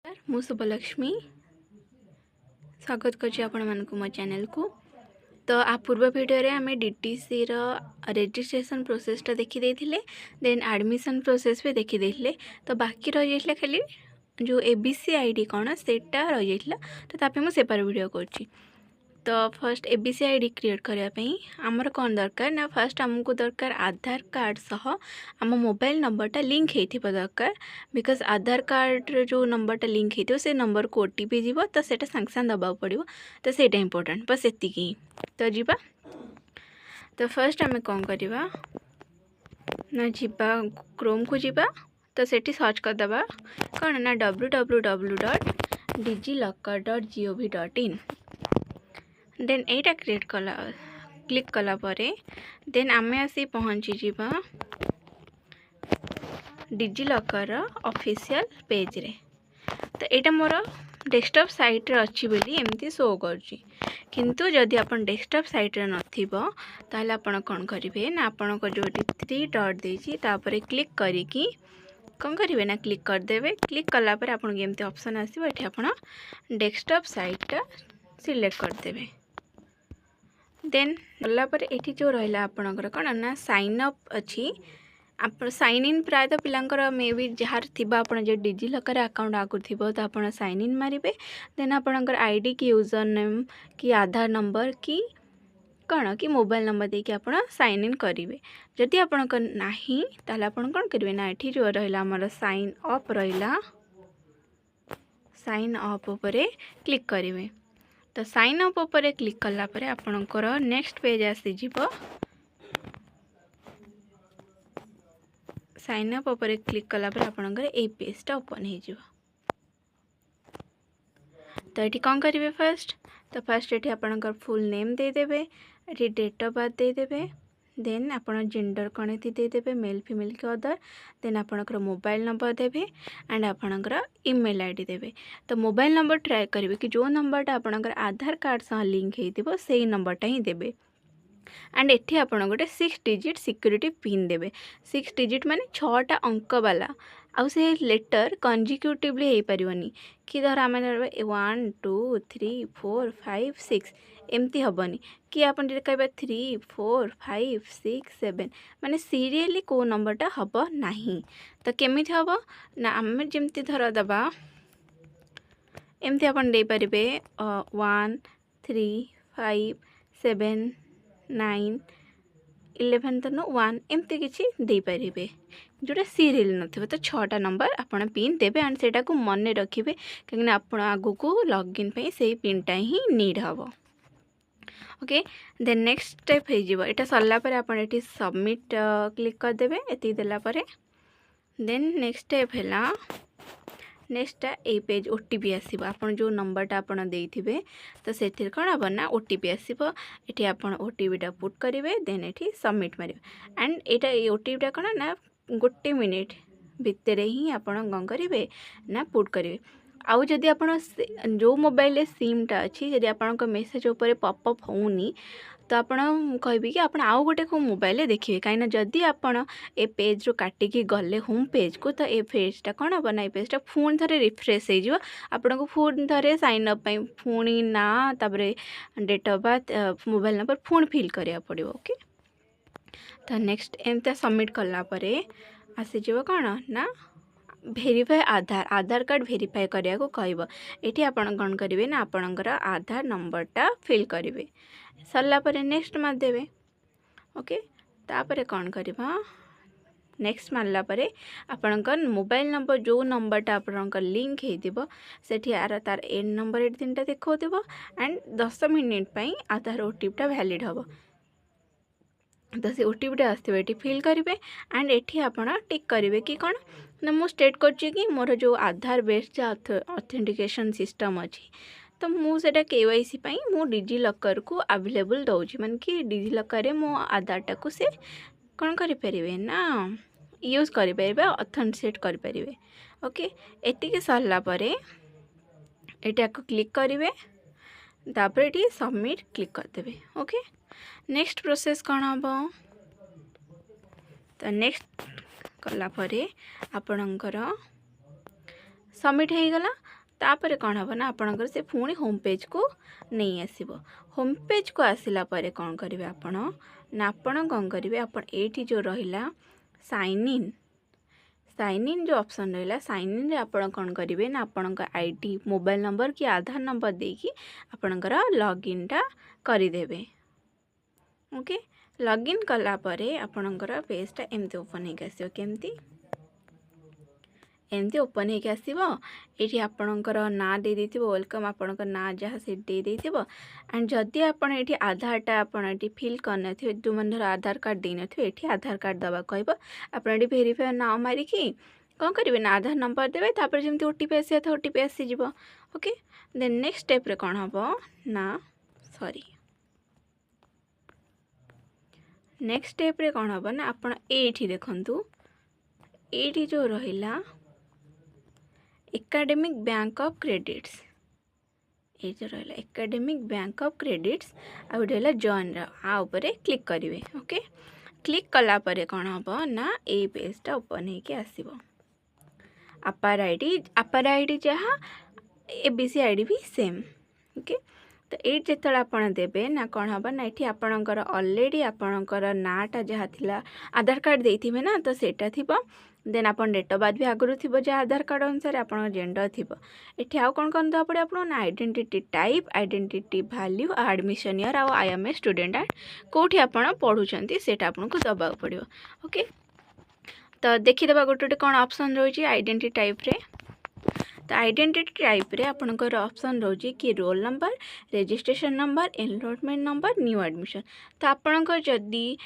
मु शुभलक्ष्मी स्वागत करछि आपण मानकु मो चैनल को। तो आ पूर्व वीडियो रे आमे डीटीसी रो रजिस्ट्रेशन प्रोसेस टा देखि देथिले, देन एडमिशन प्रोसेस भी देखि देथिले। तो बाकी रह जाइतला खाली जो एबीसी आईडी कोन सेटा रह जाइतला, तो तापे मु सेपार वीडियो करछि। तो फर्स्ट एबीसी आईडी क्रिएट करया पई हमर कोन दरकार ना, फर्स्ट हमको दरकार आधार कार्ड सह आम मोबाइल नंबरटा लिंक हेथिबा दरकार। बिकॉज आधार कार्ड रो जो नंबरटा लिंक हेथिबो से नंबर को ओटीपी जीवो, तो सेटा सांगसान दबा पड़िबो। तो सेटा इंपोर्टेंट बस एतिकी। तो जीवा तो फर्स्ट आम कौन करवा ना, जीवा क्रोम को जीवा। तो सेठी सर्च करदबा कौन ना www.digiloccer.gov.in। देन एटा क्रिएट कला क्लिक कला परे देन आमे आसी पहुँची जीवा डिजिलॉकर ऑफिशियल पेज रे। तो एटा मोर डेस्कटॉप साइट रे अच्छी बोली एमती शो करछि। किंतु जदि अपन डेस्कटॉप साइट रे नथिबो ताले अपन कोन करिवे ना, अपन को जो 3 डॉट देछि तापरे क्लिक करिकि कौन करिवे ना क्लिक कर देबे। क्लिक कला पर अपन एमती ऑप्शन आसीबो, एठी अपन डेस्कटॉप साइट सिलेक्ट कर देबे। देन गला पर एठी जो रहला आपनकर कोन ना साइन अप अछि। आप साइन इन प्राय तो पिलांकर मे भी जहार थिबा आपण जे डिजिलॉकर अकाउंट आगु थिबो तो आपण साइन इन मारिबे। देन आपनकर आईडी की यूजर नेम की आधार नंबर की कौन कि मोबाइल नंबर देके आपण साइन इन करिवे। जदि आपनकर नाही ताले आपण कोन करिवे ना, एठी जो रहला हमर साइन अप रहला, साइन अप ऊपर क्लिक करिवे। तो साइन अप ऊपर क्लिक कला परे आपनकर नेक्स्ट पेज आसी जीवो। साइन अप ऊपर क्लिक कला पर आपनकर ए पेजटा ओपन हो जीवो। तो ये कौन करिवे फर्स्ट, तो फर्स्ट ये आपनकर फुल नेम दे देबे, ये डेट ऑफ बर्थ दे देबे। देन आपण जेंडर कौन दे देबे, मेल फीमेल के अदर। देन आपनकर मोबाइल नंबर देबे एंड आपनकर ईमेल आईडी देबे। तो मोबाइल नंबर ट्राई करिवे कि जो नंबरटा आपनकर आधार कार्ड सह लिंक हेतिबो सेही नंबरटा ही देबे। एंड एठी आपण गोटे 6 डिजिट सिक्योरिटी पिन देबे। 6 डिजिट माने 6टा अंक वाला, आउ से लेटर कंजिक्यूटिवली हे परिवनी कि धर आमे 1 2 3 4 5 6 एमती हबनी कि आपन जे कहबा 3 4 5 6 7 माने सीरियली को नंबरटा हबो नाही। तो केमिति हबो ना, आमे जेमती धर दबा एमती आपन दे परिबे 1 3 5 7 9 11 तो 1 एमती किसी दे पारिबे जोटा सीरियल नथिबो। तो 6टा नंबर आपण पिन देबे एंड सेटा को मन रखिबे कहीं आपण आगु को लॉगिन पे से पिनटा ही नीड हबो। ओके देन नेक्स्ट स्टेप हो जिवो। एटा सरला पर आपण एटी सबमिट क्लिक कर देबे। एती देला परे देन नेक्स्ट स्टेप हैला, नेक्स्ट ए पेज ओटीपी आसीबो। आपण जो नंबरटा आपण देइथिबे तो सेथिर कोन हबो ना ओटीपी आसीबो। एठी आपण ओटीपीटा पुट करिवे, देन एठी सबमिट मारिवे एंड एटा ए ओटीपीटा कोन ना गोटे मिनिट भितर ही आपण गं करिवे ना पुट करिवे। आउ जदि आपण जो मोबाइल सिमटा अच्छी जदि आपण को मेसेज ऊपर पॉपअप होनी तो आपण कहबी कि आपण आउ गोटे को मोबाइल देखिए। कहीं जदि आपण ए पेज रो काटिकी गले होम पेज को, तो ए पेजटा कौन हम ना, ए पेजटा पुणी थे रिफ्रेश हो आपन को पुणी थे साइन अप पुणी ना तापरे date of birth mobile number पुणी फिल करिया पड़िबो। ओके तो नेक्स्ट एमता सबमिट कला परे आसीजिवो कौन ना verify Aadhaar, Aadhaar card verify करिया को कहबो। एठी आपण कौन करिवे ना आपणकर आधार नंबरटा फिल करिवे। सरला परे नेक्स्ट मार देबे। ओके तापरे कौन करबा नेक्स्ट मारला परे आपणकर मोबाइल नंबर जो नंबरटा आपणकर लिंक हेतिबो सेठी आर तार एंड नंबर एट तीनटा देखौतिबो एंड 10 मिनिट पई आधार ओटीपीटा वैलिड हबो। तो से ओटीपीटा आसथिबो एठी फिल करिवे एंड एठी आपण टिक करिवे कि कौन ना मु स्टेट करछि कि मोर जो आधार बेस्ड ऑथेंटिकेशन सिस्टम अछि तो मु सेटा केवाईसी पई मु डिजिलॉकर को अवेलेबल दउछि, माने कि डिजिलॉकर रे मो आधारटा को से कौन करि परिवे ना यूज करि परिबे, ऑथेंटिकेट करि परिबे। ओके एटी के सरला परे एटा को क्लिक करिवे, तापर एटी सबमिट क्लिक कर देबे। ओके नेक्स्ट प्रोसेस कौन हबो, तो नेक्स्ट कला परे आपणकर सबमिट हो गला तापर कौन हम ना आपणकर से पुणी होम पेज को नहीं आसब। होम पेज को आसला परे कौन करेंगे आपण ना आपण कौन करेंगे आपण एठी जो रहिला साइन इन जो ऑप्शन रहा साइन इन रे आपण कौन करेंगे ना आपण आईडी मोबाइल नंबर कि आधार नंबर देकी आपणकर लॉगिन टा करदेवे। ओके लॉगिन कला परे आपणकर पेजटा एमती ओपन होकर आसो केमती एमती ओपन होकर आसो। ये आपणकर ना दे देथिबो वेलकम आपणकर ना जहाँ से दे देथिबो एंड जदि आपण ये आधारटा आपण ये फिल करन जो मन धर आधार कार्ड दे नथिबे ये आधार कार्ड दबा कहब आपण ये वेरीफाई ना मारिकी कौन करेंगे ना आधार नंबर देवे तापर जमी ओटीपी आसा था ओटीपी आसीज। ओके देन नेक्स्ट स्टेप रे कौन हम ना सॉरी नेक्स्ट स्टेप रे कौन हम ना आपण एठी देखंतु एठी जो रहिला एकेडमिक बैंक ऑफ क्रेडिट्स ये जो रहा एकेडमिक बैंक ऑफ क्रेडिट्स आ रहा जॉइन आ ऊपर क्लिक करेंगे। ओके क्लिक कला परे कौन हम ना ये पेजटा ओपन होके आसब। अपार आईडी जहाँ एबीसी आईडी भी सेम। ओके तो ये जिते आपड़ देवे ना कौन हम ना ये आपणकर अलरेडी आपणकर नाटा जहाँ थिला आधार कार्ड देथिबे ना तो सेटा थिबो देन आप डेट ऑफ बर्थ भी आगुरी थी जहाँ आधार कार्ड अनुसार आप जेंडर थी ये आउ कौन कौन दवा पड़े आप identity type identity value admission year आउ I am a student and कौटी आप पढ़ुंट से आपको दबा पड़ो। ओके तो देखीदे गोटे कौन ऑप्शन रही आइडेंटिटी टाइप रे तो आइडेंटिटी टाइप रे आपनकर ऑप्शन रोजी कि roll number registration number enrolment number new admission तो आपनकर जदि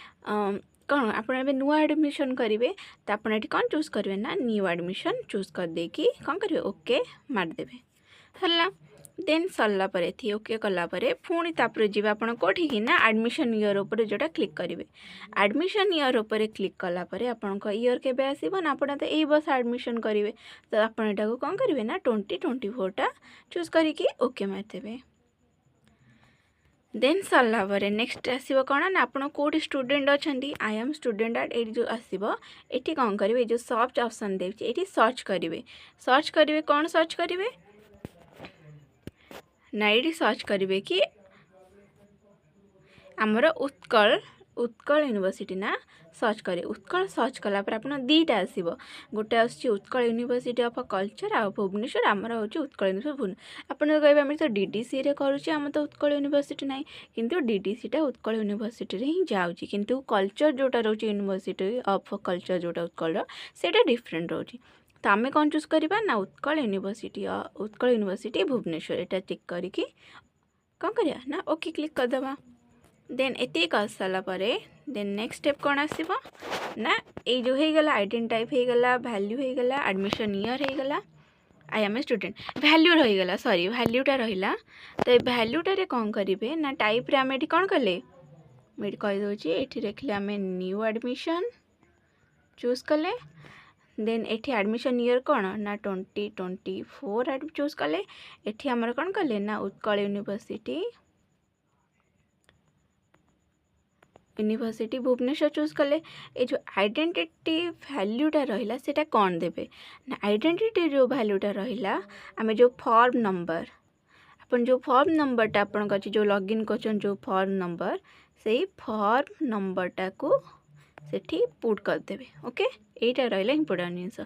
कौन आप नुआ एडमिशन करेंगे तो आप कौन चूज करेंगे ना न्यू एडमिशन चूज कर देकी कौन करेंगे ओके मारदेवे है देन सरला परे थी ओके कला परे पुणी तापर जी आप कौटी कि ना एडमिशन ईयर उपर जोटा क्लिक करेंगे एडमिशन ईयर उपर क्लिक कला परे आपन ईयर केबे आसीबो ना आपण तो यही वर्ष एडमिशन करेंगे तो आप कौन करेंगे ना 2024 टा चूज करके ओके मारदेवे। देन सरला परे नेक्स्ट आसीबो कौन ना आपण कोठी स्टूडेंट अच्छी आई एम स्टूडेंट एट ये जो आसीबो एठी कौन करेंगे जो सर्च ऑप्शन देछि एठी सर्च करेंगे कौन सर्च करेंगे ना ये सर्च करेंगे कि आमर उत्कल यूनिवर्सिटी ना सर्च करें उत्कल सर्च कला पर आपन दीटा आसीबो गोटे आछि उत्कल यूनिवर्सिटी ऑफ कल्चर आ भुवनेश्वर आमर होची उत्कल यूनिवर्सिटी भुवनेश्वर आपन कहबे हम तो डीडीसी रे करूची हम तो उत्कल यूनिवर्सिटी नाही किंतु डीडीसी टा उत्कल यूनिवर्सिटी रे ही जाउची किंतु कल्चर जोटा रोची यूनिवर्सिटी ऑफ कल्चर जोटा उत्कल रो सेटा डिफरेंट रोची तो आम कौन चूज करवा ना उत्कल यूनिवर्सिटी भुवनेश्वर एटा टिक करके कौन करिया ना ओके क्लिक करदेवा। देन एति कर सारा परे देन नेक्स्ट स्टेप कौन आसीबो ना ये जो हो गला आइडेंटिटी टाइप हो गला वैल्यू हो गला एडमिशन ईयर हो गला I am a student value रहीगला सॉरी वैल्यूटा रहिला तो वैल्यूटारे कौन करेंगे ना टाइप रे आम ये कौन कले मुझे कहीदे ये देखिले आम न्यू एडमिशन चूज कले देन एठी एडमिशन ईयर कौन ना 2024 चूज कले एठी आमर कौन कले ना उत्कल यूनिवर्सिटी भुवनेश्वर चूज कले ये जो आइडेंटिटी वैल्यूटा रहिला सेटा कौन देबे ना आइडेंटिटी जो वैल्यूटा रहिला आमे जो फॉर्म नंबर अपन जो फॉर्म नंबरटा अपन अच्छी जो लॉगिन करछन जो फॉर्म नंबर से फॉर्म नंबरटा को सेठी पुट कर देबे। ओके एटा रहिला इंपोर्टेंट जिनस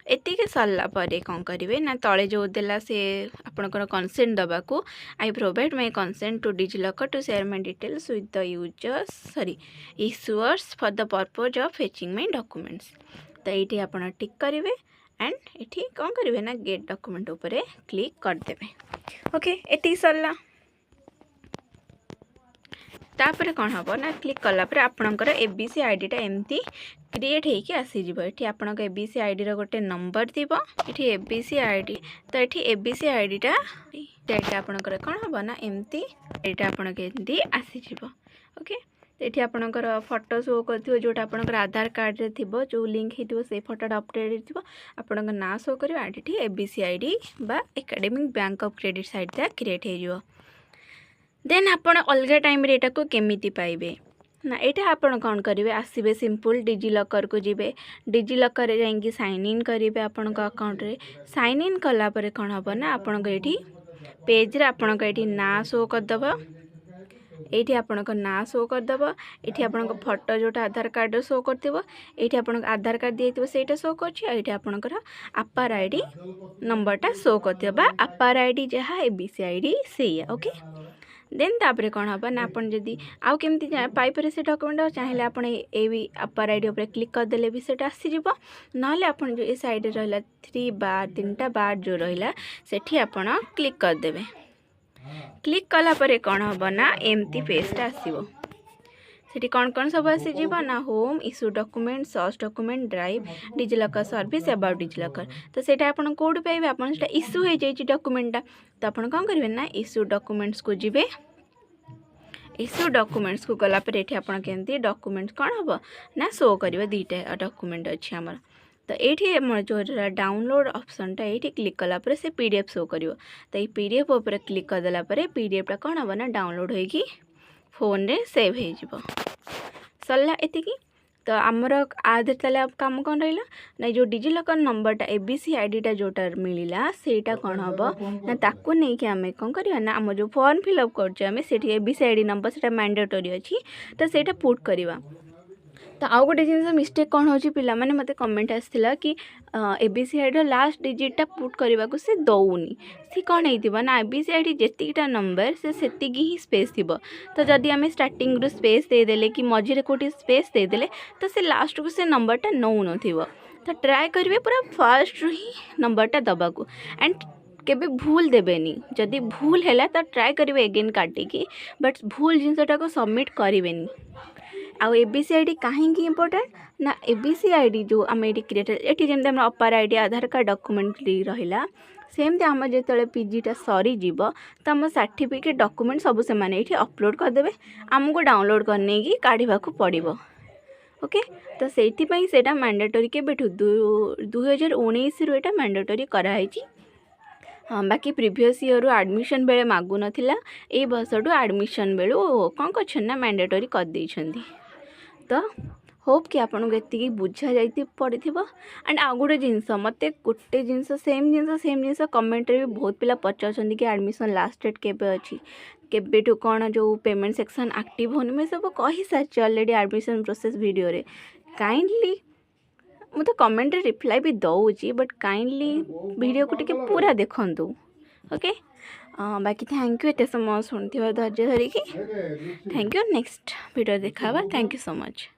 एतिके सरला परे कौन करेंगे ना तले जो देला से आपनकर कंसेंट दबा को I provide my consent to DigiLocker to share my details with the issuers for the purpose of fetching my documents तो ये आपन टिक करेंगे एंड ये कौन करेंगे ना गेट डॉक्यूमेंट उपरे क्लिक करदेवे। ओके एति सरला तापर कौन हम ना क्लिक कला पर आपणकर एबीसी आईडीटा एमती क्रिएट होके आसीज ये आपन एबीसी आईडी गोटे नंबर थी ये एबीसी आईडी तो ये एबीसी आईडीटा डेटा आपणकर कौन हम ना एमती यहाँ आपमती आसीज। ओके तो ये आपणकर फोटो शो कर जोटा आपणकर आधार कार्ड रे थिबो जो लिंक होइतिबो से फोटोटा अपडेट थिबो आपणकर ना शो करियो आईडी एबीसी आईडी बा academic bank of credit site create हो। देन आपण अलग टाइम रे एटा को केमिति पाइबे ना यहाँ आपण कौन करेंगे आसबे सिंपल डिजिलकर को जीवे डिजिलकर जाइए साइन इन करेंगे आपण अकाउंट रे साइन इन कलापर कौन हम ना आपण ये पेज रे आपण ये ना शो करदेव ये आपण ना शो करदेव ये आपण फोटो जोटा आधार कार्ड शो कर ये आपण आधार कार्ड दिए से शो कर आपणकर आपार आईडी नंबरटा शो कर आपार आईडी जहाँ एबीसी आईडी से ओके देन तापर कौन हम ना आप जदि आउ केमती पाइपर से डॉक्यूमेंट चाहिए आप अपर आईडी उपर क्लिक करदे भी से आसीज ना आप जो ये साइड रहा 3 बार 3टा बार जो रहा से आप क्लिक करदे क्लिक कलापर कौन हम ना एमती पेजटा आसो सेठी कौन कौन सब आसीज ना home issue document search document drive DigiLocker service about DigiLocker तो सेटा आपन कोड पाइबे आपन सेटा इश्यू हो जाई डॉक्यूमेंटा तो आपन कौन करेंगे ना इश्यू डॉक्यूमेंट्स को जीवे इश्यू डॉक्यूमेंट्स को गलापर ये आपन केमती डॉक्यूमेंट्स कौन हम ना शो कर दीटा डॉक्यूमेंट अच्छी आमर तो ये जो डाउनलोड ऑप्शनटा ये क्लिक कलापर से पीडीएफ शो कर तो ये पीडीएफ उपर क्लिक करदेला पीडीएफटा कौन हम ना डाउनलोड होगी फोन रे सेव हो सरला एति तो आमर आधे ताले काम कौन रहा ना जो डिजिलकर नंबरटा एबीसी आईडीटा जोटा मिलला सेटा कौन हम ना ताकू नहीं कि आम कौन करवा ना आम जो फॉर्म फिलअप कर एबीसी आईडी नंबर से मैंडेटरी अच्छी तो सेटा पुट करवा तो आउ गोटे जिन मिस्टेक कौन हो पिला माने मते कमेंट आसला कि एबीसी आईडी लास्ट डिजिटा पुट करने को से दौनी सी कौन हो ना एबीसी आईडी जेतिकीटा नंबर से सेतिकी ही स्पेस थी तो जदि आम स्टार्टिंग स्पेस देदेले कि मझे कोटी स्पेस देदेले तो से लास्ट को से नंबरटा नौ न तो ट्राए करेंगे पूरा फास्ट ही नंबरटा दबाकू एंड केबे भूल देबेनी जदि भूल है तो ट्राए करेंगे एगेन काटिकी बट भूल जिनसटा को सबमिट करेंगे आउ एबीसी आईडी कहीं इंपोर्टेंट ना एबीसी आईडी जो आम ये क्रिएट ये जमी अपार आईडी आधार कार्ड डॉक्यूमेंट रहा सेमती आम जो पीजीटा सरीज तो आम सर्टिफिकेट डॉक्यूमेंट सब से माने ये अपलोड करदे आमको डाउनलोड करने की काढ़ा पड़ो ओके तो से मैंडेटरी के 2019 रू ये मैंडेटरी कराई हाँ बाकी प्रीवियस ईयर एडमिशन बेले मागु नथिला ए वर्ष एडमिशन बेलू कौन कर मैंडेटरी कर देइछंदी तो होप कि आपन को बुझा जाती पड़ी एंड आउ गोटे जिनस मत गोटे जिनस सेम जिनस कमेंट भी बहुत पिला पचार कि एडमिशन लास्ट डेट केबे अच्छी केबेठू कौन जो पेमेंट सेक्शन एक्टिव होनी मैं सब कही सारी ऑलरेडी एडमिशन प्रोसेस वीडियो रे काइंडली मु तो कमेंट रे रिप्लाई भी दौची बट काइंडली वीडियो को टिके पूरा देखंतु ओके बाकी थैंक यू एत समय शुणी धैर्य धरिकी थैंक यू नेक्स्ट वीडियो देखा थैंक यू सो मच।